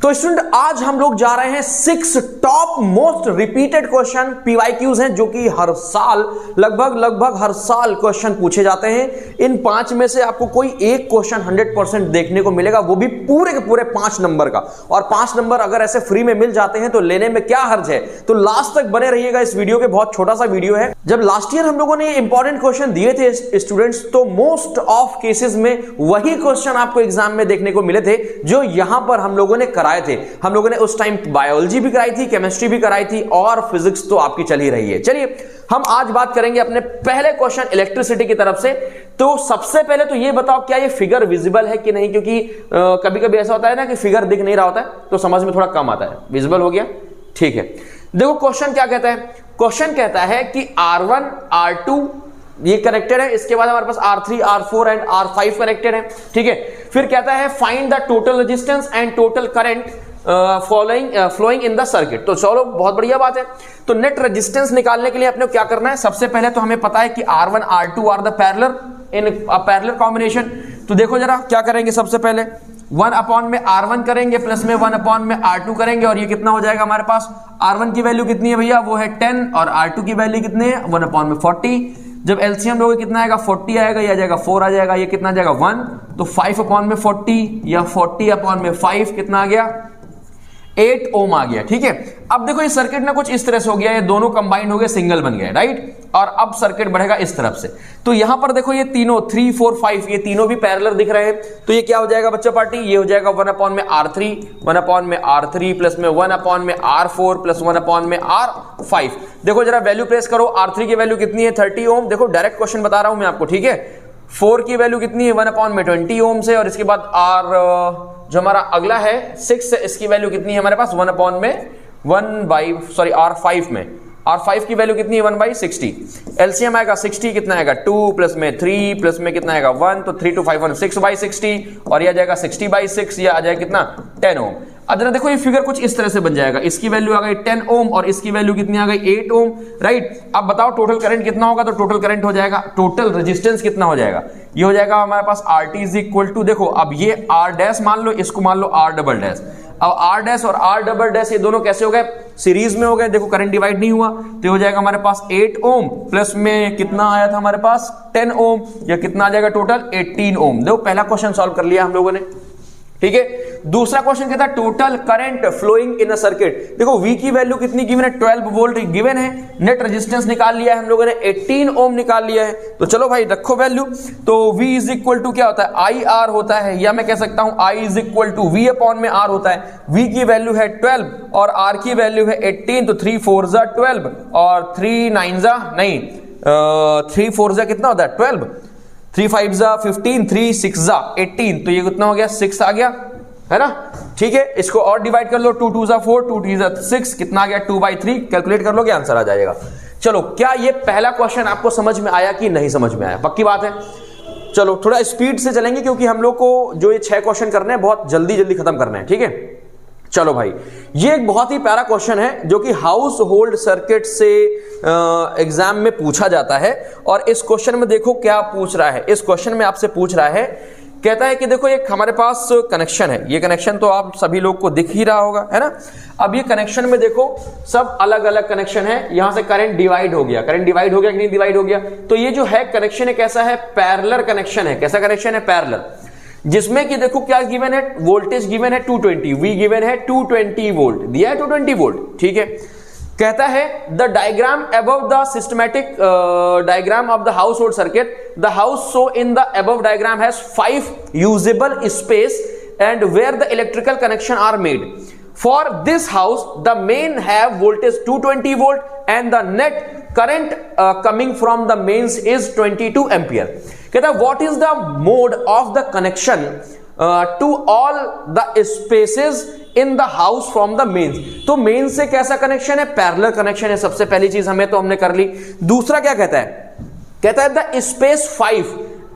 तो स्टूडेंट आज हम लोग जा रहे हैं 6 top most repeated question PYQs हैं जो कि हर साल लगभग हर साल क्वेश्चन पूछे जाते हैं। इन 5 में से आपको कोई एक क्वेश्चन 100% देखने को मिलेगा, वो भी पूरे के पूरे 5 नंबर का। और 5 नंबर अगर ऐसे फ्री में मिल जाते हैं तो लेने में क्या हर्ज है। तो लास्ट तक बने रहिएगा इस वीडियो के, बहुत छोटा सा वीडियो है। जब लास्ट ईयर हम लोगों ने इंपॉर्टेंट क्वेश्चन दिए थे स्टूडेंट्स, तो मोस्ट ऑफ केसेस में वही क्वेश्चन आपको एग्जाम में देखने को मिले थे जो यहां पर हम लोगों ने कराए थे। हम लोगों ने उस टाइम बायोलॉजी भी कराई थी, केमिस्ट्री भी कराई थी और फिजिक्स तो आपकी चल ही रही है। चलिए हम आज बात करेंगे अपने पहले क्वेश्चन इलेक्ट्रिसिटी की तरफ से। तो सबसे पहले तो ये बताओ क्या ये फिगर विजिबल है कि नहीं, क्योंकि कभी कभी ऐसा होता है ना कि फिगर दिख नहीं रहा होता है तो समझ में थोड़ा कम आता है। विजिबल हो गया, ठीक है। देखो क्वेश्चन क्या कहता है, क्वेश्चन कहता है कि R1 R2 ये कनेक्टेड है, इसके बाद हमारे पास R3 R4 and R5 connected है, ठीक है। फिर कहता है find the total resistance and total current flowing in the circuit. तो चलो बहुत बढ़िया बात है। तो नेट रेजिस्टेंस निकालने के लिए अपने क्या करना है, सबसे पहले तो हमें पता है कि R1 R2 are the parallel in a parallel combination. तो देखो जरा क्या करेंगे, सबसे पहले 1 अपॉन में R1 करेंगे प्लस में 1 अपॉन में R2 करेंगे और ये कितना हो जाएगा हमारे पास। R1 की वैल्यू कितनी है भैया, वो है 10 और R2 की वैल्यू कितनी है 1 अपॉन में 40। जब एलसीएम लोगे कितना आएगा 40 आएगा, ये आ जाएगा 4 आ जाएगा, ये कितना आ जाएगा 1। तो 5 अपॉन में 40 या 40 अपॉन में 5 कितना आ गया 8 ओम आ गया, ठीक है। अब देखो ये सर्किट ना कुछ इस तरह से हो गया, ये दोनों कंबाइंड हो गए सिंगल बन गए, राइट। और अब सर्किट बढ़ेगा इस तरफ से। तो यहां पर देखो ये तीनों 3 4 5 ये तीनों भी पैरेलल दिख रहे हैं। तो ये क्या हो जाएगा बच्चा पार्टी, ये हो जाएगा 1 अपॉन में R3 1 अपॉन में R3 प्लस में 1 अपॉन में R4 प्लस 1 अपॉन में R5। देखो जरा वैल्यू प्रेस करो, R3 की वैल्यू कितनी है 30 ओम। देखो डायरेक्ट क्वेश्चन बता रहा हूं मैं आपको, ठीक है। 4 की वैल्यू कितनी है 1 अपॉन में 20 ओम से, और इसके बाद जो हमारा अगला है 6 से, इसकी वैल्यू कितनी है हमारे पास 1 अपॉन में R5 में R5 की वैल्यू कितनी है 1/60। एलसीएम आएगा 60 कितना आएगा 2 प्लस में 3 प्लस में कितना आएगा 1, तो 3 2 5 1 6/60 और ये आ जाएगा 60/6, ये आ जाएगा कितना 10 ओम। अब जरा देखो ये फिगर कुछ इस तरह से बन जाएगा, इसकी वैल्यू आ गई 10 ओम और इसकी वैल्यू कितनी आ गई 8 ओम, राइट। अब बताओ टोटल करंट कितना होगा, तो टोटल करंट हो जाएगा, टोटल रेजिस्टेंस कितना हो जाएगा, ये हो जाएगा हमारे पास RT इज इक्वल टू, देखो अब ये R डैश मान लो, इसको मान लो R डबल डैश। अब R डैश और R डबल डैश ये दोनों कैसे हो गए, सीरीज में हो गए। देखो करंट डिवाइड नहीं हुआ तो हो जाएगा हमारे पास 8 ओम प्लस में कितना आया था हमारे पास 10 ओम, या कितना आ जाएगा टोटल 18 ओम। देखो पहला क्वेश्चन सॉल्व कर लिया हम लोगों ने, ठीक है। दूसरा क्वेश्चन कहता है total current flowing in a circuit. देखो V की वैल्यू कितनी गिवन है 12 वोल्ट गिवन है, नेट रेजिस्टेंस निकाल लिया है हम लोगों ने 18 ओम निकाल लिया है। तो चलो भाई रखो वैल्यू। तो V इज इक्वल टू क्या होता है IR होता है, या मैं कह सकता हूं I is equal to V upon में R होता है। V की वैल्यू है 12 और R की वैल्यू है 18, तो 3 4 जा 12 और 3 9 जा नहीं 3 4 जा कितना होता है 12, 3 5 जा 15, 3 6 जा 18, तो ये कितना हो गया 6 आ गया, है ना, ठीक है। इसको और डिवाइड कर लो, 2 2 जा 4 2 3 जा 6, कितना आ गया 2/3, कैलकुलेट कर लोगे आंसर आ जाएगा। चलो क्या ये पहला क्वेश्चन आपको समझ में आया कि नहीं समझ में आया, पक्की बात है। चलो थोड़ा स्पीड से चलेंगे क्योंकि हम लोग को जो ये 6 क्वेश्चन करने हैं बहुत जल्दी जल्दी खत्म करने हैं, ठीक है। चलो भाई ये एक बहुत ही प्यारा क्वेश्चन है जो कि हाउस होल्ड सर्किट से एग्जाम में पूछा जाता है। और इस क्वेश्चन में देखो क्या पूछ रहा है, इस क्वेश्चन में आपसे पूछ रहा है, कहता है कि देखो एक हमारे पास कनेक्शन है, ये कनेक्शन तो आप सभी लोग को दिख ही रहा होगा, है ना। अब ये कनेक्शन में देखो सब अलग अलग कनेक्शन है, यहां से करंट डिवाइड हो गया, करंट डिवाइड हो गया कि नहीं डिवाइड हो गया। तो ये जो है कनेक्शन है कैसा है, पैरेलल कनेक्शन है। कैसा कनेक्शन है, पैरेलल, जिसमें कि देखो क्या गिवन है, वोल्टेज गिवन है 220, V गिवन है 220 वोल्ट, दिया है 220 वोल्ट, ठीक है। कहता है the diagram above the systematic diagram of the household circuit, the house so in the above diagram has 5 usable space and where the electrical connection are made. For this house the main have voltage 220 volt and the net current coming from the mains is 22 ampere. कहता है what is the mode of the connection to all the spaces in the house from the mains. तो main से कैसा connection है, parallel connection है, सबसे पहली चीज हमें तो हमने कर ली। दूसरा क्या कहता है, कहता है the space 5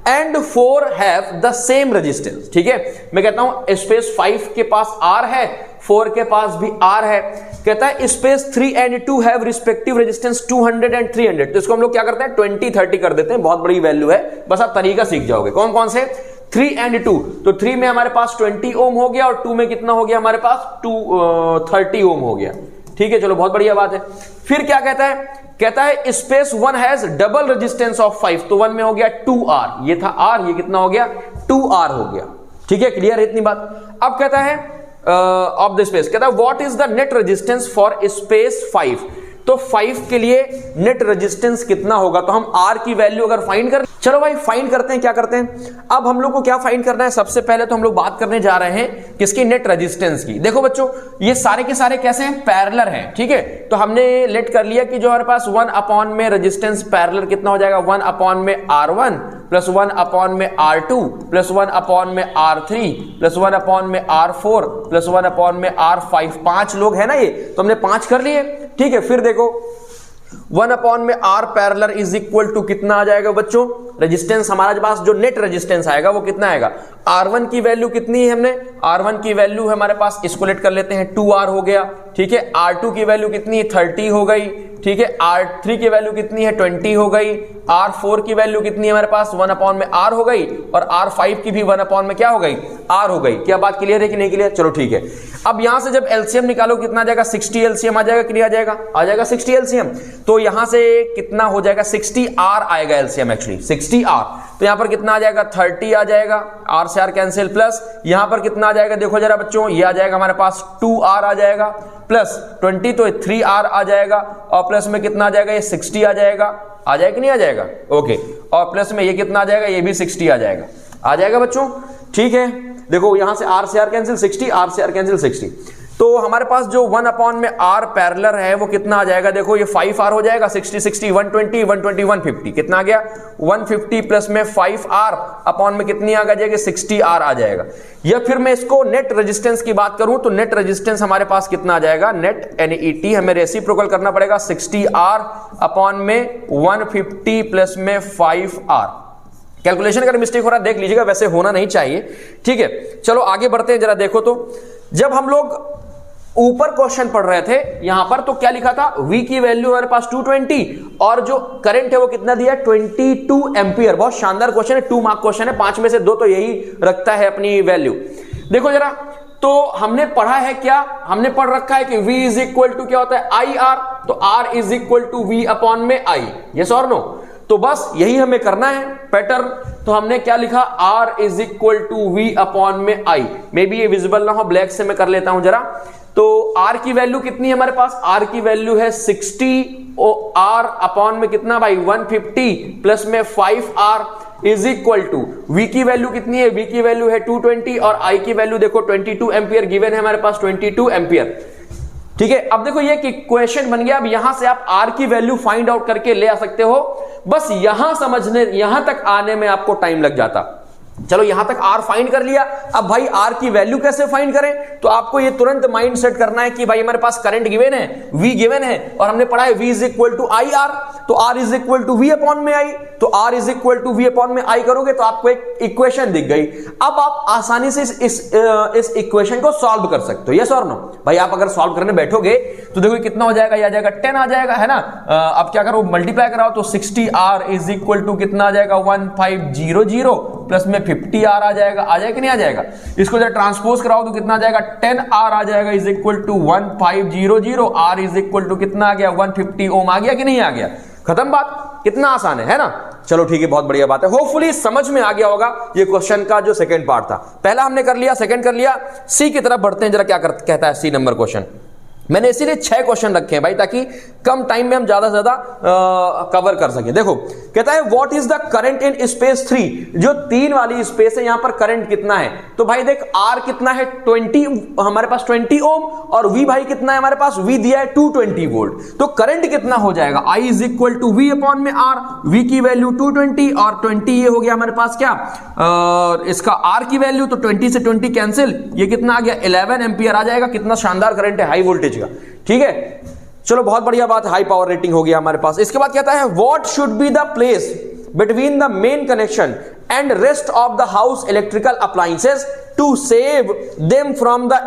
and 4 have the same resistance, ठीक है। मैं कहता हूं स्पेस 5 के पास R है, 4 के पास भी R है। कहता है space 3 and 2 have respective resistance 200 and 300। तो इसको हम लोग क्या करते हैं 20 30 कर देते हैं, बहुत बड़ी वैल्यू है, बस आप तरीका सीख जाओगे। कौन कौन से, 3 and 2, तो 3 में हमारे पास 20 ओम हो गया और 2 में कितना हो गया हमारे पास 30 ओम हो गया। ठीक है, चलो बहुत बढ़िया बात है। फिर क्या कहता है, कहता है space 1 has double resistance of 5, तो 1 में हो गया 2R, ये था R, ये कितना हो गया 2R हो गया। ठीक है, क्लियर है इतनी बात। अब कहता है ऑफ द स्पेस, कहता है what is the net resistance for space 5, तो 5 के लिए नेट रेजिस्टेंस कितना होगा, तो हम R की वैल्यू अगर फाइंड कर, चलो भाई फाइंड करते हैं। क्या करते हैं, अब हम लोग को क्या फाइंड करना है, सबसे पहले तो हम लोग बात करने जा रहे हैं किसकी, नेट रेजिस्टेंस की। देखो बच्चों ये सारे के सारे कैसे हैं, पैरेलल हैं। ठीक है, तो हमने लेट कर लिया कि जो हमारे पास 1 अपॉन में रेजिस्टेंस पैरेलल कितना हो जाएगा, 1 अपॉन में R1 प्लस 1 अपॉन में R2 प्लस 1 अपॉन में R3 प्लस 1 अपॉन में R4 प्लस 1 अपॉन में R5, 5 लोग है ना ये, तो हमने 5 कर लिए। ठीक है, फिर देखो 1 अपॉन में R parallel is equal to कितना आ जाएगा बच्चों, रेजिस्टेंस हमारे पास जो नेट रेजिस्टेंस आएगा वो कितना आएगा, R1 की वैल्यू कितनी है, हमने R1 की वैल्यू है हमारे पास, इसको लेट कर लेते हैं 2R हो गया। ठीक है, R2 की वैल्यू कितनी है 30 हो गई। ठीक है, R3 की वैल्यू कितनी है 20 हो गई। R4 की वैल्यू कितनी है हमारे पास 1 अपॉन में R हो गई, और R5 की भी 1 अपॉन में क्या हो गई, R हो गई। क्या बात क्लियर है कि नहीं क्लियर, चलो ठीक है। अब यहां से जब एलसीएम निकालो कितना आ जाएगा, 60 एलसीएम आ जाएगा कि नहीं आ जाएगा, आ जाएगा 60 एलसीएम। तो यहां से कितना हो जाएगा 60R आएगा एलसीएम, एक्चुअली 60R, तो यहां पर कितना आ जाएगा 30 आ जाएगा, R से R कैंसिल, प्लस यहां पर कितना आ जाएगा, देखो जरा बच्चों ये आ जाएगा हमारे पास 2R आ जाएगा, प्लस 20 तो 3R आ जाएगा, और प्लस में कितना आ जाएगा, ये 60 आ जाएगा, आ जाएगा कि नहीं आ जाएगा, ओके, और प्लस में ये कितना आ जाएगा, ये भी 60 आ जाएगा, आ जाएगा बच्चों। ठीक है, देखो यहां से R से R कैंसिल 60, R से R कैंसिल 60, तो हमारे पास जो 1 अपॉन में R पैरेलल है वो कितना आ जाएगा, देखो ये 5R हो जाएगा, 60 60 120 120 150, कितना आ गया 150 प्लस में 5R अपॉन में कितनी आ जाएगी 60R आ जाएगा। या फिर मैं इसको नेट रेजिस्टेंस की बात करूं तो नेट रेजिस्टेंस हमारे पास कितना आ जाएगा, नेट NET हमें रेसिप्रोकल करना पड़ेगा, 60R अपॉन में 150 प्लस में 5R। कैलकुलेशन अगर मिस्टेक हो रहा है देख लीजिएगा, वैसे होना नहीं चाहिए। ठीक है, चलो आगे बढ़ते हैं, जरा देखो तो जब हम लोग ऊपर क्वेश्चन पढ़ रहे थे यहां पर, तो क्या लिखा था, V की वैल्यू हमारे पास 220 और जो करंट है वो कितना दिया 22 एम्पियर। बहुत शानदार क्वेश्चन है, 2 मार्क क्वेश्चन है, 5 में से 2 तो यही रखता है अपनी वैल्यू। देखो जरा, तो हमने पढ़ा है क्या, हमने पढ़ रखा है कि V इज इक्वल टू क्या होता है IR, तो R is equal to V upon में I, यस और नो, तो बस यही हमें करना है पैटर्न। तो हमने क्या लिखा, R is equal to V upon में I, मे बी ये विजिबल ना हो, ब्लैक से मैं कर लेता हूं जरा। तो R की वैल्यू कितनी है हमारे पास, R की वैल्यू है 60 और R अपॉन में कितना भाई 150 प्लस में 5R is equal to V की वैल्यू कितनी है, V की वैल्यू है 220 और I की वैल्यू देखो 22 एम्पियर गिवन है हमारे पास 22 एम्पियर। ठीक है, अब देखो ये इक्वेशन बन गया। अब यहां से आप R की वैल्यू फाइंड आउट करके ले आ सकते हो, बस यहां समझने, यहां तक आने में आपको टाइम लग जाता। चलो यहां तक R फाइंड कर लिया, अब भाई R की वैल्यू कैसे फाइंड करें, तो आपको ये तुरंत माइंड सेट करना है कि भाई हमारे पास करंट गिवन है, V गिवन है, और हमने पढ़ा है V is equal to IR, तो R is equal to V upon में I, तो R is equal to V upon में I करोगे तो आपको एक इक्वेशन दिख गई। अब आप आसानी से इस इक्वेशन को सॉल्व कर सकते हो, यस और नो। भाई आप अगर सॉल्व करने बैठोगे तो देखो कितना हो जाएगा, ये आ जाएगा 10 आ जाएगा, है ना। अब क्या करो, मल्टीप्लाई कराओ, तो 60R इज इक्वल टू कितना आ जाएगा 1500 प्लस में 50R आ जाएगा, आ जाएगा कि नहीं आ जाएगा। इसको जब ट्रांसपोज कराओ तो कितना आ जाएगा 10R आ जाएगा is equal to 1500, R is equal to कितना आ गया 150 ओम, आ गया कि नहीं आ गया, खत्म बात, कितना आसान है ना। चलो ठीक है, बहुत बढ़िया बात है, होपफुली समझ में आ गया होगा ये क्वेश्चन का जो सेकंड पार्ट था। पहला हमने कर लिया, सेकंड कर लिया, सी की तरफ बढ़ते हैं, जरा क्या कहता है सी नंबर क्वेश्चन। मैंने इसीलिए 6 क्वेश्चन रखे हैं भाई, ताकि कम टाइम में हम ज्यादा से ज्यादा कवर कर सके। देखो कहता है what is the current in space 3, जो 3 वाली स्पेस है यहां पर करंट कितना है। तो भाई देख R कितना है 20, हमारे पास 20 ओम, और V भाई कितना है हमारे पास, V दिया है 220 वोल्ट, तो करंट कितना हो जाएगा, I is equal to V upon में R, V की वैल्यू 220 और 20 ये हो गया हमारे पास क्या, इसका R की वैल्यू, तो 20 से 20 कैंसिल, ये कितना आ गया 11 एम्पियर आ जाएगा। कितना शानदार करंट है, हाई वोल्टेज का, ठीक है। चलो बहुत बढ़िया बात, हाई पावर रेटिंग हो गया हमारे पास। इसके बाद कहता है what should be the place between the main connection and rest of the house electrical appliances to save them from the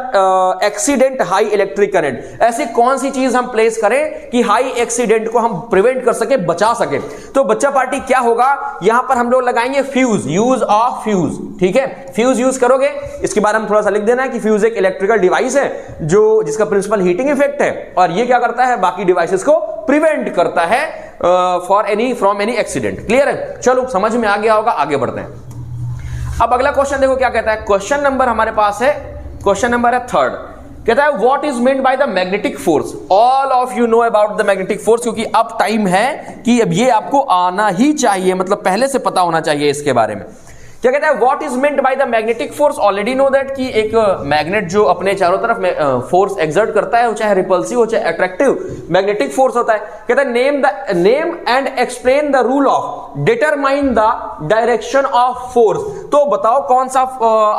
accident high electric current। ऐसी कौन सी चीज हम प्लेस करें कि हाई एक्सीडेंट को हम प्रिवेंट कर सके, बचा सके। तो बच्चा पार्टी क्या होगा, यहां पर हम लोग लगाएंगे फ्यूज, यूज ऑफ फ्यूज। ठीक है, फ्यूज यूज करोगे, इसके बारे में थोड़ा सा लिख देना है कि फ्यूज एक इलेक्ट्रिकल डिवाइस है जो जिसका प्रिंसिपल हीटिंग इफेक्ट है, और ये क्या करता है, बाकी डिवाइसेस को प्रिवेंट करता है फ्रॉम एनी एक्सीडेंट। क्लियर है, चलो समझ में आ गया होगा, आगे बढ़ते हैं। अब अगला क्वेश्चन देखो क्या कहता है। क्वेश्चन नंबर हमारे पास है, क्वेश्चन नंबर है 3rd, कहता है what is meant by the magnetic force. All of you know about the magnetic force, क्योंकि अब टाइम है कि अब ये आपको आना ही चाहिए, मतलब पहले से पता होना चाहिए इसके बारे में। क्या कहता है, what is meant by the magnetic force. Already know that कि एक मैग्नेट जो अपने चारों तरफ फोर्स एक्सर्ट करता है, चाहे रिपल्सिव हो चाहे अट्रैक्टिव, मैग्नेटिक फोर्स होता है। कहता है name and explain the rule of determine the direction of force. तो बताओ कौन सा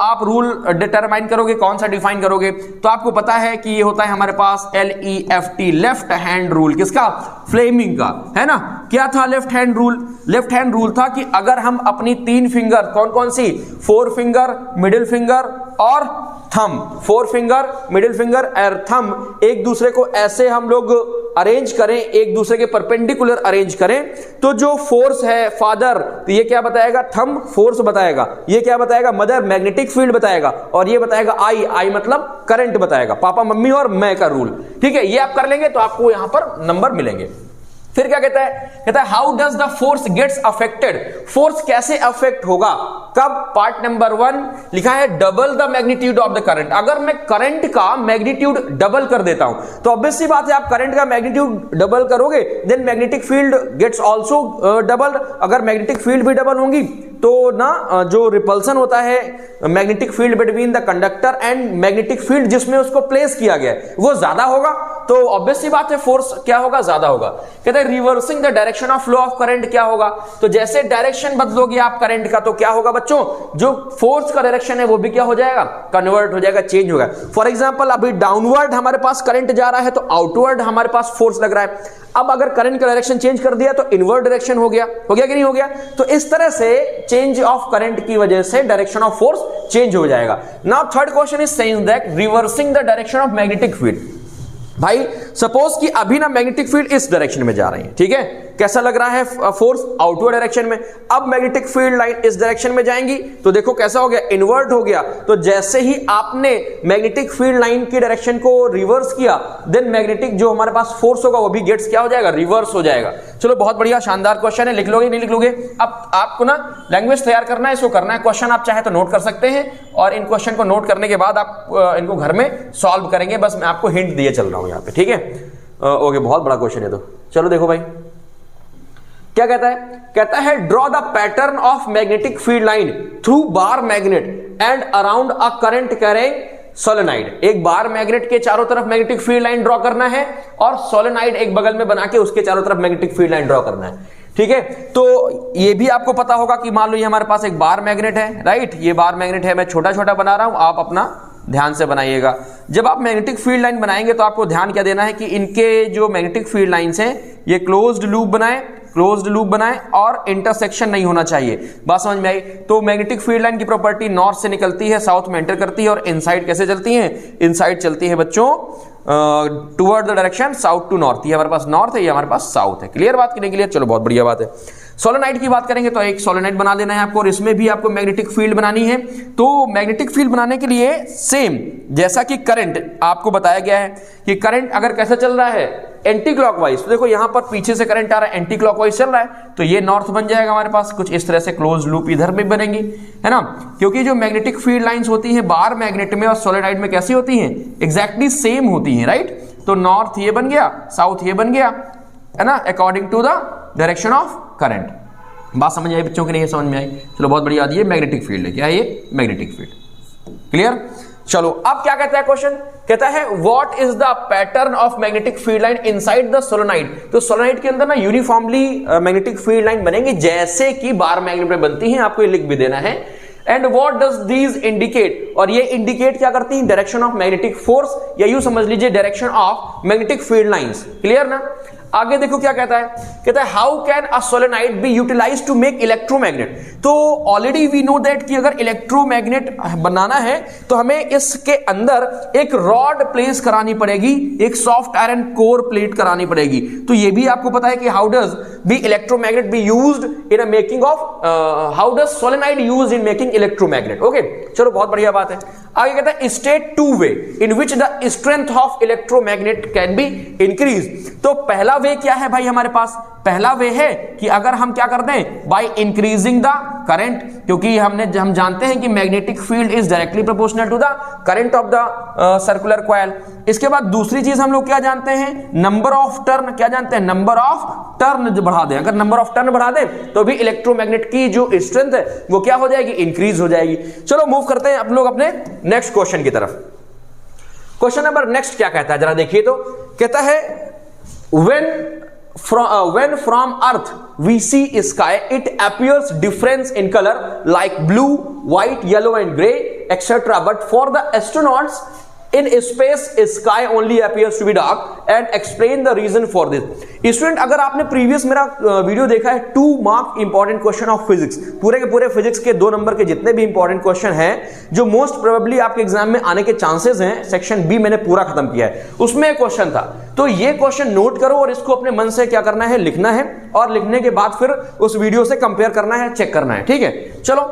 आप रूल डिटरमाइन करोगे, कौन सा डिफाइन करोगे। तो आपको पता है कि ये होता है हमारे पास LEFT, लेफ्ट हैंड रूल। किसका, फ्लेमिंग का, है ना। क्या था left hand rule, left hand rule था कि अगर हम अपनी 3 फिंगर, कौन कौन सी, 4 फिंगर, मिडिल फिंगर और थंब, 4 फिंगर, मिडिल फिंगर और थंब, एक दूसरे को ऐसे हम लोग अरेंज करें, एक दूसरे के परपेंडिकुलर अरेंज करें, तो जो फोर्स है फादर, तो ये क्या बताएगा, थंब फोर्स बताएगा, ये क्या बताएगा, मदर मैग्नेटिक फील्ड बताएगा, और ये बताएगा आई मतलब करंट बताएगा, पापा मम्मी और मैं का रूल। ठीक है, ये आप कर लेंगे तो आपको यहां पर नंबर मिलेंगे। फिर क्या कहता है, कहता है how does the force gets affected. Force कैसे अफेक्ट होगा, कब। पार्ट नंबर 1 लिखा है double the magnitude of the current. अगर मैं करंट का मैग्नीट्यूड डबल कर देता हूं, तो ऑब्वियस सी बात है आप करंट का मैग्नीट्यूड डबल करोगे, then magnetic field gets also double. अगर मैग्नेटिक फील्ड भी डबल होंगी तो ना जो रिपल्सन होता है magnetic field between the conductor and magnetic field जिसमें उसको प्लेस किया गया है वो ज्यादा होगा, तो ऑब्वियस सी बात है फोर्स क्या होगा, ज्यादा होगा। कहते हैं reversing the direction of flow of current क्या होगा, तो जैसे डायरेक्शन बदलोगे आप करंट का तो क्या होगा बच्चों, जो फोर्स का डायरेक्शन है वो भी क्या हो जाएगा, कन्वर्ट हो जाएगा, चेंज होगा। फॉर एग्जांपल अभी डाउनवर्ड हमारे पास करंट जा रहा है तो आउटवर्ड हमारे पास फोर्स लग रहा है। अब अगर करंट का डायरेक्शन चेंज कर दिया तो इनवर्ट डायरेक्शन हो गया कि नहीं हो गया। तो इस तरह से चेंज ऑफ करंट की वजह से डायरेक्शन ऑफ फोर्स चेंज हो जाएगा। Now 3rd question is saying that reversing the direction of magnetic field. भाई सपोज कि अभी ना मैग्नेटिक फील्ड इस डायरेक्शन में जा रही है, ठीक है, कैसा लग रहा है फोर्स, आउटवर्ड डायरेक्शन में। अब मैग्नेटिक फील्ड लाइन इस डायरेक्शन में जाएंगी तो देखो कैसा हो गया, इन्वर्ट हो गया। तो जैसे ही आपने मैग्नेटिक फील्ड लाइन की डायरेक्शन को रिवर्स किया, देन मैग्नेटिक जो हमारे पास फोर्स होगा वो भी गेट्स क्या हो जाएगा, रिवर्स हो जाएगा। चलो बहुत बढ़िया, शानदार क्वेश्चन है, लिख लोगे नहीं लिख लोगे। अब आपको ना लैंग्वेज तैयार करना है, इसको करना है। क्वेश्चन आप चाहे तो नोट कर सकते हैं, और इन क्वेश्चन को नोट करने के बाद आप इनको घर में सॉल्व करेंगे। बस मैं आपको हिंट दिए चल रहा हूं यहाँ पे, ठीक है। ओके, बहुत बड़ा क्वेश्चन है। तो चलो देखो भाई क्या कहता है, कहता है draw the pattern of magnetic field line through bar magnet and around a current carrying solenoid. एक बार मैग्नेट के चारों तरफ मैग्नेटिक फील्ड लाइन ड्रॉ करना है, और सोलेनाइड एक बगल में बना के उसके चारों तरफ मैग्नेटिक फील्ड लाइन ड्रॉ करना है, ठीक है। तो ये भी आपको पता होगा कि मान लो ये हमारे पास एक बार मैग्नेट है, राइट, ये बार मैग्नेट है, मैं छोटा छोटा बना रहा हूं, आप अपना ध्यान से बनाइएगा। जब आप मैग्नेटिक फील्ड लाइन बनाएंगे तो आपको ध्यान क्या देना है कि इनके जो मैग्नेटिक फील्ड लाइंस हैं ये क्लोज्ड लूप बनाएं, क्लोज्ड लूप बनाएं, और इंटरसेक्शन नहीं होना चाहिए। बात समझ में आई। तो मैग्नेटिक फील्ड लाइन की प्रॉपर्टी नॉर्थ से निकलती है, साउथ में एंटर करती है, और इनसाइड कैसे चलती है, इनसाइड चलती है बच्चों toward the direction south to north. ये हमारे पास नॉर्थ है, ये हमारे पास साउथ है। क्लियर बात की नहीं क्लियर, चलो बहुत बढ़िया बात है। सोलेनाइड की बात करेंगे तो एक सोलेनाइड बना देना है आपको, और इसमें भी आपको मैग्नेटिक फील्ड बनानी है। तो मैग्नेटिक फील्ड बनाने के लिए सेम जैसा कि करंट आपको बताया गया है कि करंट अगर कैसे चल रहा है, एंटी क्लॉकवाइज। तो देखो यहां पर पीछे से करंट आ रहा है, एंटी क्लॉकवाइज चल रहा है, तो ये नॉर्थ बन जाएगा हमारे पास। कुछ इस तरह से क्लोज लूप इधर भी बनेंगी, है ना, क्योंकि जो मैग्नेटिक फील्ड लाइंस होती हैं बार मैग्नेट में और सोलेनाइड में कैसी होती हैं, एग्जैक्टली सेम होती हैं, राइट। तो नॉर्थ ये बन गया, साउथ ये बन गया, है ना, according to the direction of current. बात समझ आई बच्चों की नहीं समझ में आई? चलो बहुत बढ़िया। ये मैग्नेटिक फील्ड है, क्या है ये, मैग्नेटिक फील्ड। क्लियर। चलो अब क्या कहता है क्वेश्चन, कहता है what is the pattern of magnetic field line inside the solenoid. तो सोलेनाइड के अंदर ना यूनिफॉर्मली मैग्नेटिक फील्ड लाइन बनेंगी जैसे कि बार मैग्नेट में बनती हैं, आपको ये लिख भी देना है। And what does these indicate, और ये इंडिकेट क्या करती हैं, डायरेक्शन ऑफ मैग्नेटिक फोर्स, या यूं समझ लीजिए direction of magnetic field lines. Clear ना। आगे देखो क्या कहता है how can a solenoid be utilised to make electromagnet. तो ऑलरेडी वी नो दैट कि अगर इलेक्ट्रोमैग्नेट बनाना है तो हमें इसके अंदर एक रॉड प्लेस करानी पड़ेगी, एक सॉफ्ट आयरन कोर प्लेट करानी पड़ेगी। तो ये भी आपको पता है कि how does be electromagnet be used in a making of, how does solenoid used in making electromagnet. Okay, चलो बहुत बढ़िया बात है। आगे कहता है state two way in which the strength of electromagnet can be increase. तो पहला वे क्या है भाई हमारे पास? पहला वे है कि अगर हम क्या करते हैं, बाय इंक्रीजिंग द करंट, क्योंकि हम जानते हैं कि magnetic field is directly proportional to the current of the circular coil. इसके बाद दूसरी चीज हम लोग क्या जानते हैं, नंबर ऑफ टर्न। क्या जानते हैं? नंबर ऑफ टर्न बढ़ा दें। अगर नंबर ऑफ टर्न बढ़ा दें तो भी इलेक्ट्रोमैग्नेट की जो स्ट्रेंथ है वो क्या हो जाएगी, इंक्रीज हो जाएगी। चलो मूव करते हैं हम लोग अपने नेक्स्ट क्वेश्चन की तरफ। क्वेश्चन नंबर नेक्स्ट क्या कहता है जरा देखिए। तो कहता है when from earth we see sky it appears difference in color like blue, white, yellow and gray etc, but for the astronauts in space sky only appears to be dark and explain the reason for this। Student अगर आपने previous मेरा video देखा है 2 mark important question of physics, पूरे के पूरे physics के 2 number के जितने भी इंपॉर्टेंट क्वेश्चन हैं जो मोस्ट प्रोबेबली आपके एग्जाम में आने के चांसेस हैं, सेक्शन बी मैंने पूरा खत्म किया है, उसमें एक क्वेश्चन था। तो ये क्वेश्चन नोट करो और इसको अपने मन से क्या करना है, लिखना है, और लिखने के बाद फिर उस वीडियो से कंपेयर करना है, चेक करना है, ठीक है। चलो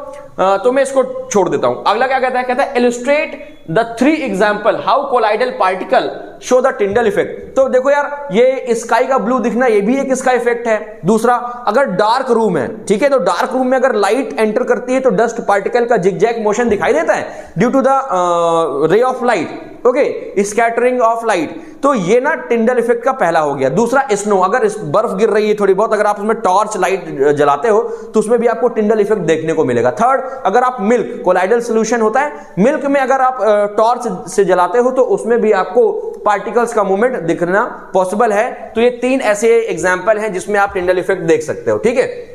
तो मैं इसको छोड़ देता हूं। अगला क्या कहता है, कहता है illustrate the 3 example how colloidal particle show the Tyndall effect. तो देखो यार, ये स्काई का ब्लू दिखना ये भी एक स्काई इफेक्ट है। दूसरा, अगर डार्क रूम है, ठीक है, तो डार्क रूम में अगर लाइट एंटर करती है तो डस्ट पार्टिकल का जिगजैग मोशन दिखाई देता है due to the ray of light, okay, scattering of light. तो ये ना टिंडल इफेक्ट का पहला हो गया। दूसरा, स्नो, अगर बर्फ गिर रही है थोड़ी बहुत, अगर आप उसमें टॉर्च लाइट जलाते हो तो उसमें भी आपको टिंडल इफेक्ट देखने को मिलेगा। थर्ड, अगर आप मिल्क, कोलाइडल सॉल्यूशन होता है मिल्क में, अगर आप टॉर्च से जलाते हो तो उसमें भी आपको पार्टिकल्स का मूवमेंट दिखना पॉसिबल है। तो ये 3 ऐसे एग्जांपल हैं जिसमें आप टिंडल इफेक्ट देख सकते हो, ठीक है।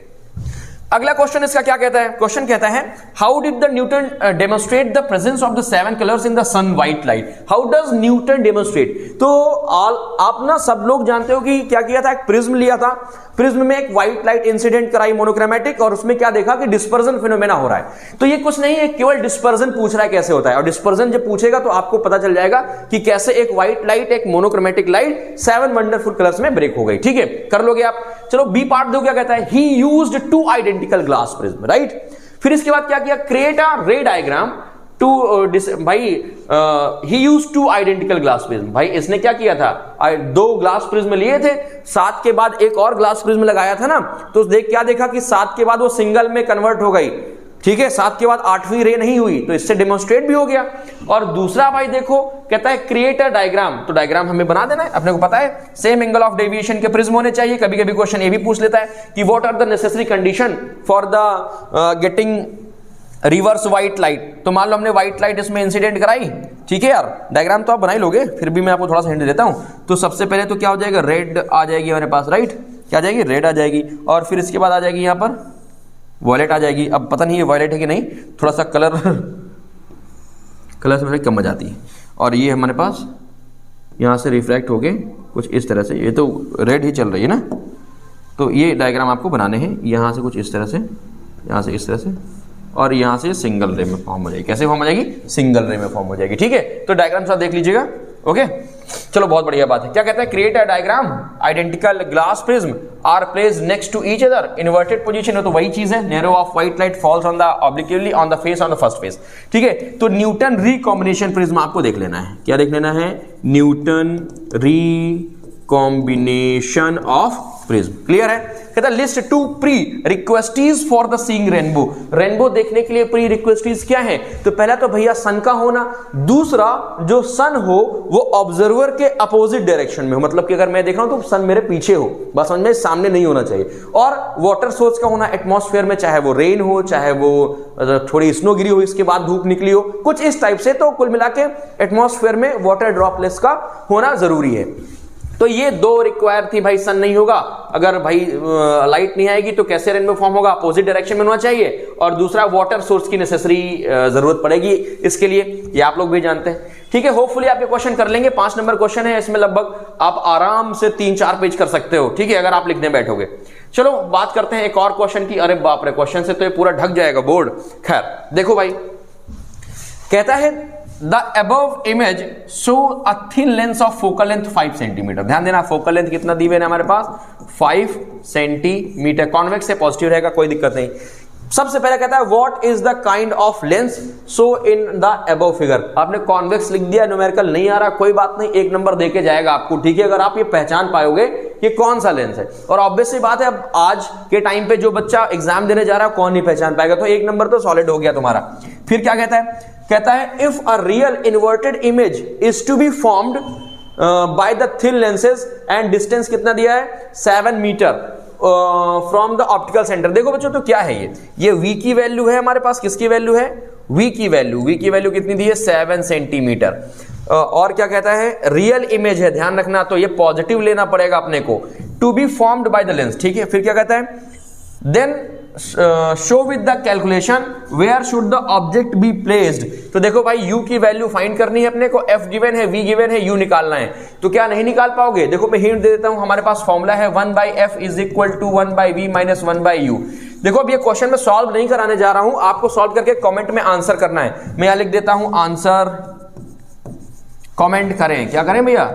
अगला क्वेश्चन इसका क्या कहता है, क्वेश्चन कहता है how did the Newton demonstrate the presence of the 7 colours in the sun white light. How does Newton demonstrate. तो आप ना सब लोग जानते हो कि क्या किया था, एक प्रिज्म लिया था, प्रिज्म में एक व्हाइट लाइट इंसिडेंट कराई मोनोक्रोमैटिक, और उसमें क्या देखा कि डिस्पर्जन फिनोमेना हो रहा है। तो ये कुछ नहीं है, केवल डिस्पर्जन पूछ रहा है कैसे होता है, और डिस्पर्जन जब पूछेगा तो आपको पता चल जाएगा कि कैसे एक व्हाइट लाइट, एक मोनोक्रोमैटिक लाइट 7 वंडरफुल कलर्स में ब्रेक हो गई, ठीक है, कर लोगे आप। चलो बी पार्ट दो, क्या कहता है, ही used 2 identical glass prism, right. फिर इसके बाद क्या किया, create a ray diagram to भाई ही यूज 2 आइडेंटिकल ग्लास प्रिज्म। भाई इसने क्या किया था, 2 ग्लास प्रिज्म लिए थे, 7 के बाद एक और ग्लास प्रिज्म लगाया था ना, तो क्या देखा कि 7 के बाद वो सिंगल में कन्वर्ट हो गई, ठीक है, 7 के बाद 8वीं रे नहीं हुई, तो इससे डेमोन्स्ट्रेट भी हो गया। और दूसरा भाई देखो, कहता है क्रिएट अ डायग्राम, तो डायग्राम हमें बना देना है, अपने को पता है सेम एंगल ऑफ डेविएशन के प्रिज्म होने चाहिए। कभी कभी क्वेश्चन ये भी पूछ लेता है कि what are the necessary condition for the getting reverse white light. तो मान लो हमने व्हाइट लाइट इसमें इंसिडेंट कराई, ठीक है यार, डायग्राम तो आप बना ही लोगे, फिर भी मैं आपको थोड़ा सा हिंट देता हूं। तो सबसे पहले तो क्या हो जाएगा, रेड आ जाएगी हमारे पास, राइट, क्या आ जाएगी, रेड आ जाएगी, और फिर इसके बाद आ जाएगी यहां पर वॉयलेट आ जाएगी। अब पता नहीं ये वॉयलेट है कि नहीं, थोड़ा सा कलर से थोड़ी कम आ जाती है। और ये हमारे पास यहाँ से रिफ्रैक्ट होके कुछ इस तरह से, ये तो रेड ही चल रही है ना, तो ये डायग्राम आपको बनाने हैं, यहाँ से कुछ इस तरह से, यहाँ से इस तरह से, और यहाँ से सिंगल रे में फॉर्म हो जाएगी। कैसे फॉर्म हो जाएगी, सिंगल रे में फॉर्म हो जाएगी, ठीक है। तो डायग्राम साथ देख लीजिएगा, ओके। चलो बहुत बढ़िया बात है। क्या कहता है, create a diagram identical glass prism are placed next to each other inverted position है, तो वही चीज है, narrow of white light falls on the obliquely on the face on the first face, ठीक है। तो न्यूटन रिकॉम्बिनेशन प्रिज्म आपको देख लेना है। क्या देख लेना है, Newton recombination of prism, clear है। कहता list 2 prerequisites for the seeing rainbow. Rainbow देखने के लिए प्री रिक्वेस्टीज क्या है, तो पहला तो भैया सन का होना, दूसरा जो सन हो वो ऑब्जर्वर के अपोजिट डायरेक्शन में हो, मतलब कि अगर मैं देख रहा हूं तो सन मेरे पीछे हो, बस समझ में, सामने नहीं होना चाहिए। और वाटर सोर्स का होना एटमॉस्फेयर में, चाहे वो रेन हो, चाहे वो थोड़ी स्नो गिरी हो, इसके बाद धूप निकली हो, कुछ इस टाइप से। तो कुल मिला के एटमॉस्फेयर में वाटर ड्रॉपलेट्स का होना जरूरी है। तो ये 2 रिक्वायर थी भाई, सन नहीं होगा, अगर भाई लाइट नहीं आएगी तो कैसे रेनबो फॉर्म होगा, अपोजिट डायरेक्शन में होना चाहिए, और दूसरा वाटर सोर्स की नेसेसरी जरूरत पड़ेगी इसके लिए, ये आप लोग भी जानते हैं। ठीक है, होपफुली आप ये क्वेश्चन कर लेंगे। 5 नंबर क्वेश्चन है, इसमें लगभग आप आराम से 3-4 पेज कर सकते हो, ठीक है, अगर आप लिखने बैठोगे। चलो बात करते हैं एक और क्वेश्चन की। अरे बाप रे, क्वेश्चन से तो ये पूरा ढक जाएगा बोर्ड। खैर देखो भाई, कहता है the above image show a thin lens of focal length 5 centimetre. ध्यान देना, फोकल लेंथ कितना दी हुई है हमारे पास, 5 सेंटीमीटर। कॉन्वेक्स है, पॉजिटिव रहेगा, कोई दिक्कत नहीं। सबसे पहले कहता है what is the kind of lens so in the above figure. आपने कॉन्वेक्स लिख दिया, न्यूमेरिकल नहीं आ रहा, कोई बात नहीं, 1 नंबर देके जाएगा आपको, ठीक है, अगर आप ये पहचान पाओगे कि कौन सा लेंस है। और ऑब्वियस सी बात है, अब आज के टाइम पे जो बच्चा एग्जाम देने जा रहा है कौन नहीं पहचान पाएगा, तो 1 नंबर तो सॉलिड हो गया तुम्हारा। फिर क्या कहता है, कहता है if a real inverted image is to be formed by the thin lenses and distance कितना दिया है, 7 metre from the optical centre. देखो बच्चों, तो क्या है ये v की वैल्यू है हमारे पास, किसकी वैल्यू है, v की वैल्यू कितनी दी है, 7 सेंटीमीटर। और क्या कहता है, रियल इमेज है, ध्यान रखना, तो ये पॉजिटिव लेना पड़ेगा अपने को, to be formed by the lens, ठीक है। फिर क्या कहता है, then show with the calculation where should the object be placed. तो देखो भाई, u की वैल्यू फाइंड करनी है अपने को, f गिवन है, v गिवन है, u निकालना है। तो क्या नहीं निकाल पाओगे, देखो मैं हिंट दे देता हूं, हमारे पास फॉर्मूला है 1/f is equal to 1/v minus 1/u। देखो अब ये क्वेश्चन में सॉल्व नहीं कराने जा रहा हूं, आपको सॉल्व करके कमेंट में आंसर करना है। मैं यहां लिख देता हूं आंसर, कमेंट करें, क्या करें भैया,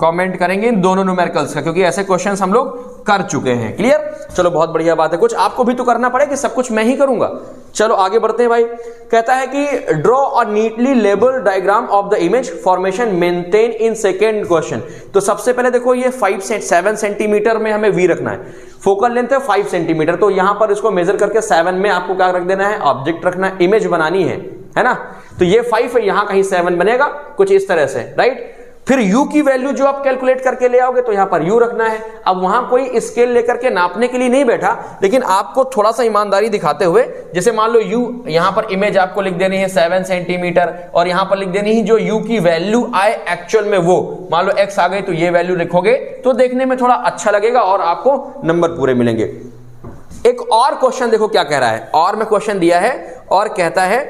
कमेंट करेंगे इन दोनों न्यूमेरिकल्स का, क्योंकि ऐसे क्वेश्चंस हम लोग कर चुके हैं। क्लियर, चलो बहुत बढ़िया बात है। कुछ आपको भी तो करना पड़ेगा, सब कुछ मैं ही करूंगा। चलो आगे बढ़ते हैं भाई। कहता है कि draw a neatly label diagram of the image formation maintain in second question. तो सबसे पहले देखो, ये 7 सेंटीमीटर में हमें v रखना है, फोकल लेंथ है 5 सेंटीमीटर, तो यहां पर इसको मेजर करके 7 में आपको क्या रख देना है, ऑब्जेक्ट रखना है, इमेज बनानी है ना। तो ये 5 है, यहां कहीं 7 बनेगा, कुछ इस तरह से, राइट। फिर u की वैल्यू जो आप कैलकुलेट करके ले आओगे तो यहां पर u रखना है। अब वहां कोई स्केल लेकर के नापने के लिए नहीं बैठा, लेकिन आपको थोड़ा सा ईमानदारी दिखाते हुए, जैसे मान लो u, यहां पर इमेज आपको लिख देनी है 7 सेंटीमीटर, और यहां पर लिख देनी है जो u की वैल्यू आए एक्चुअल में, वो मान लो x आ गई तो ये वैल्यू लिखोगे, तो देखने में थोड़ा अच्छा लगेगा और आपको नंबर पूरे मिलेंगे। एक और क्वेश्चन देखो क्या कह रहा है, और में क्वेश्चन दिया है और कहता है,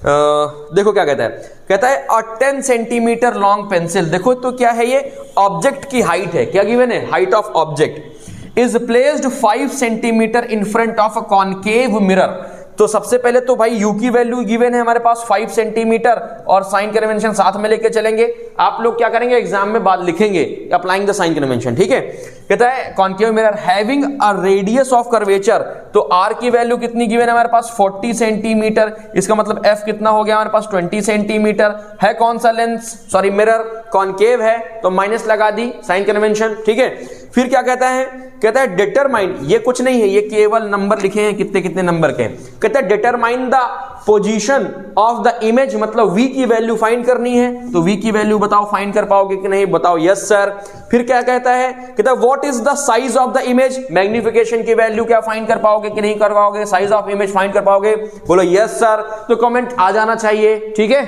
देखो क्या कहता है, कहता है 10 सेंटीमीटर लॉन्ग पेंसिल। देखो तो क्या है, ये ऑब्जेक्ट की हाइट है, क्या गिवन है, height of object is placed 5 centimetre in front of a concave mirror. तो सबसे पहले तो भाई u की वैल्यू गिवन है हमारे पास 5 सेंटीमीटर, और साइन कन्वेंशन साथ में लेके चलेंगे। आप लोग क्या करेंगे, एग्जाम में बाद लिखेंगे अप्लाइंग द साइन कन्वेंशन, ठीक है। कहता है concave mirror having a radius of curvature, तो r की वैल्यू कितनी गिवन है हमारे पास, 40 सेंटीमीटर, इसका मतलब f कितना हो गया हमारे पास, 20 सेंटीमीटर है। कौन सा लेंस, सॉरी मिरर, कॉनकेव है, तो माइनस लगा दी, साइन कन्वेंशन, ठीक है। फिर क्या कहता है, कहता है डिटरमाइन, ये कुछ नहीं है, ये केवल नंबर लिखे हैं, कितने कितने नंबर के। कहता है determine the position of the image, मतलब v की वैल्यू फाइंड करनी है, तो v की वैल्यू बताओ, फाइंड कर पाओगे कि नहीं, बताओ यस सर। फिर क्या कहता है, कहता है what is the size of the image, magnification की वैल्यू क्या फाइंड कर पाओगे कि नहीं कर पाओगे, साइज ऑफ इमेज फाइंड कर पाओगे, बोलो यस सर, तो कमेंट आ जाना चाहिए, ठीक है।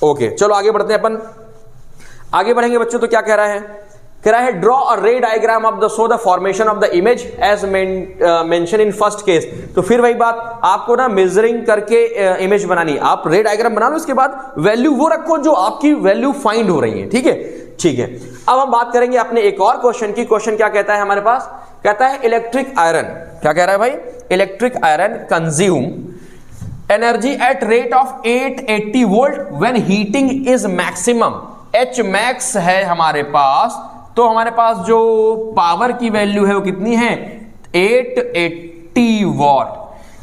ओके चलो आगे बढ़ते हैं अपन, आगे बढ़ेंगे बच्चों। तो क्या कह रहा है, कह रहा है draw a ray diagram of the show the formation of the image as mention in first case. तो फिर वही बात, आपको ना मेजरिंग करके इमेज बनानी है, आप रे डायग्राम बना लो, इसके बाद वैल्यू वो रखो जो आपकी वैल्यू फाइंड हो रही है, ठीक है, ठीक है। अब हम बात करेंगे अपने एक और क्वेश्चन की। क्वेश्चन क्या कहता है हमारे पास, कहता है इलेक्ट्रिक आयरन, क्या कह रहा है भाई, electric iron consume energy at rate of 880 volt when heating is maximum. H max है हमारे पास, तो हमारे पास जो पावर की वैल्यू है वो कितनी है, 880 वॉट,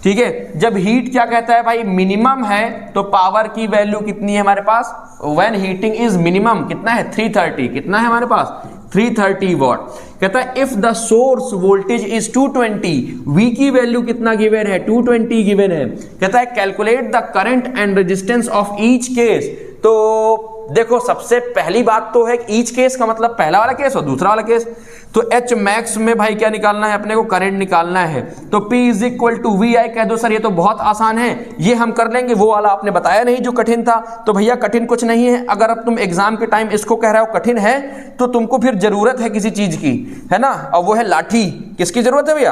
ठीक है। जब हीट क्या कहता है भाई, मिनिमम है, तो पावर की वैल्यू कितनी है हमारे पास, व्हेन हीटिंग इज मिनिमम, कितना है 330, कितना है हमारे पास 330 वॉट। कहता है if the source voltage is 220, V की वैल्यू कितना गिवन है, 220 गिवन है। कहता है calculate the current and resistance of each case. तो देखो सबसे पहली बात तो है ईच केस का मतलब पहला वाला केस और दूसरा वाला केस। तो H मैक्स में भाई क्या निकालना है अपने को, करंट निकालना है, तो P is equal to VI। कह दो सर ये तो बहुत आसान है, ये हम कर लेंगे, वो वाला आपने बताया नहीं जो कठिन था। तो भैया कठिन कुछ नहीं है, अगर अब तुम एग्जाम के टाइम इसको कह रहे हो कठिन है, तो तुमको फिर जरूरत है किसी चीज की, है ना, और वो है लाठी। किसकी जरूरत है भैया,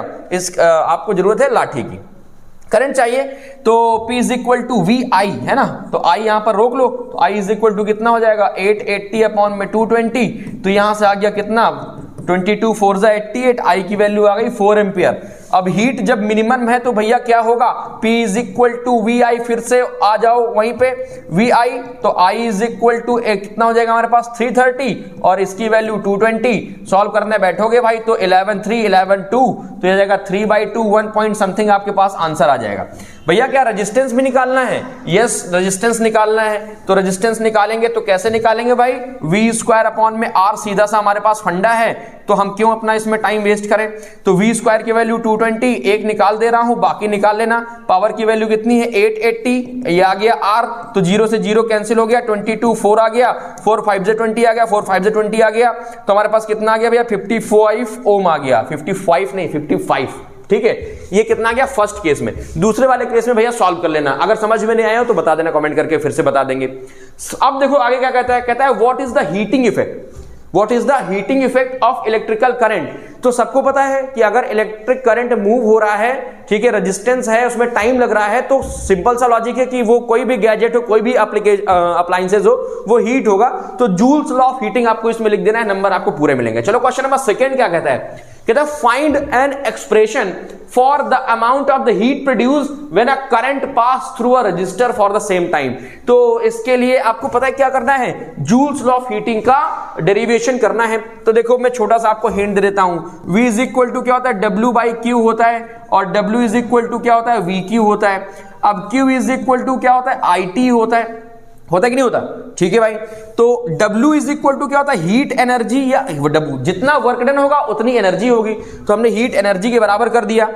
आपको जरूरत है लाठी की, करंट चाहिए तो P is equal to V I, है ना, तो I यहां पर रोक लो, तो I इज इक्वल टू कितना हो जाएगा 880 अपॉन में 220, तो यहां से आ गया कितना 22 4 जा 88, I की वैल्यू आ गई 4 एम्पियर। अब हीट जब मिनिमम है तो भैया क्या होगा, P is equal to V I, फिर से आ जाओ वहीं पे वी आई, तो I इज इक्वल टू कितना हो जाएगा हमारे पास 330 और इसकी वैल्यू 220। सॉल्व करने बैठोगे भाई तो 11 3 11 2, तो ये जाएगा 3/2 1 पॉइंट समथिंग आपके पास आंसर आ जाएगा। भैया क्या रेजिस्टेंस भी निकालना है? यस, रेजिस्टेंस निकालना है। तो रेजिस्टेंस निकालेंगे तो कैसे निकालेंगे भाई, वी स्क्वायर अपॉन में आर, सीधा सा हमारे पास फंडा है, तो हम क्यों अपना इसमें टाइम वेस्ट करें। तो वी स्क्वायर की वैल्यू 220, एक निकाल दे रहा हूं, बाकी निकाल लेना। पावर की वैल्यू कितनी है 880, ये आ गया आर, तो 0 से 0 कैंसिल हो गया, 22 4 आ गया, 4 5 से 20 आ गया, 4 5 से 20 आ गया, तो हमारे पास कितना आ गया भैया 55 ओम आ गया, 55 नहीं 55, ठीक है। ये कितना गया फर्स्ट केस में। दूसरे वाले केस में भैया सॉल्व कर लेना, अगर समझ में नहीं आया हो तो बता देना कमेंट करके, फिर से बता देंगे। अब देखो आगे क्या कहता है, कहता है what is the heating effect, what is the heating effect of electrical current. तो सबको पता है कि अगर इलेक्ट्रिक करंट मूव हो रहा है, ठीक है, रेजिस्टेंस है, उसमें टाइम लग रहा है, तो सिंपल सा लॉजिक है कि वो कोई भी गैजेट हो, कोई भी अप्लायंसेस हो, वो हीट होगा। तो जूल्स लॉ ऑफ हीटिंग आपको इसमें लिख देना है, नंबर आपको पूरे मिलेंगे। चलो क्वेश्चन नंबर सेकंड क्या कहता है, कहता है find an expression for the amount of the heat produce when a current pass through a resistor for the same time. तो इसके लिए आपको पता है क्या करना है, जूल्स लॉ ऑफ हीटिंग का डेरिवेशन करना है। तो देखो मैं छोटा सा आपको हिंट दे देता हूं, V इज इक्वल टू क्या होता है, W/Q होता है, और W इज इक्वल टू क्या होता है, VQ होता है। अब Q इज इक्वल टू क्या होता है, IT होता है कि नहीं होता, ठीक है भाई। तो W इज इक्वल टू क्या होता है, हीट एनर्जी, या W जितना वर्क डन होगा उतनी एनर्जी होगी, तो हमने हीट एनर्जी के बराबर कर दिया।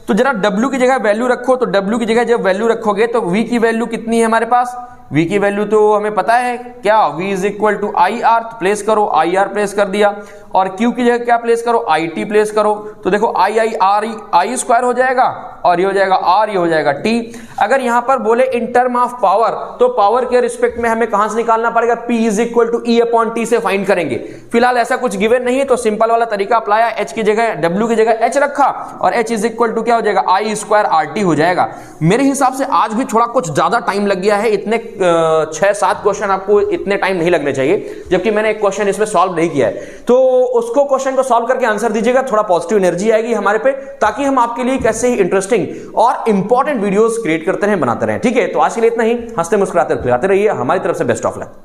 तो जरा W की जगह वैल्यू रखो, तो W की जगह जब वैल्यू रखोगे तो V की वैल्यू कितनी है हमारे पास, V की वैल्यू तो हमें पता है क्या, V is equal to IR, तो प्लेस करो, IR प्लेस कर दिया, और Q की जगह क्या प्लेस करो, IT प्लेस करो। तो देखो I स्क्वायर हो जाएगा, और ये हो जाएगा R, ये हो जाएगा T। अगर यहां पर बोले इन टर्म ऑफ पावर, तो पावर के रिस्पेक्ट में हमें कहां से निकालना पड़ेगा, P is equal to E upon T से फाइंड करेंगे। फिलहाल ऐसा कुछ गिवन नहीं है, तो सिंपल वाला तरीका अप्लाया, H की जगह W की जगह H रखा, और H इज इक्वल टू क्या हो जाएगा, I स्क्वायर RT हो जाएगा। मेरे हिसाब से आज भी थोड़ा कुछ ज्यादा टाइम लग गया है, इतने 6-7 क्वेश्चन आपको इतने टाइम नहीं लगने चाहिए, जबकि मैंने एक क्वेश्चन इसमें सॉल्व नहीं किया है। तो उसको क्वेश्चन को सॉल्व करके आंसर दीजिएगा, थोड़ा पॉजिटिव एनर्जी आएगी हमारे पे, ताकि हम आपके लिए कैसे ही इंटरेस्टिंग और इंपॉर्टेंट वीडियोस क्रिएट करते रहें, बनाते रहें। ठीक है, तो आज के लिए इतना ही। हंसते मुस्कुराते रहिए, हमारी तरफ से बेस्ट ऑफ लक।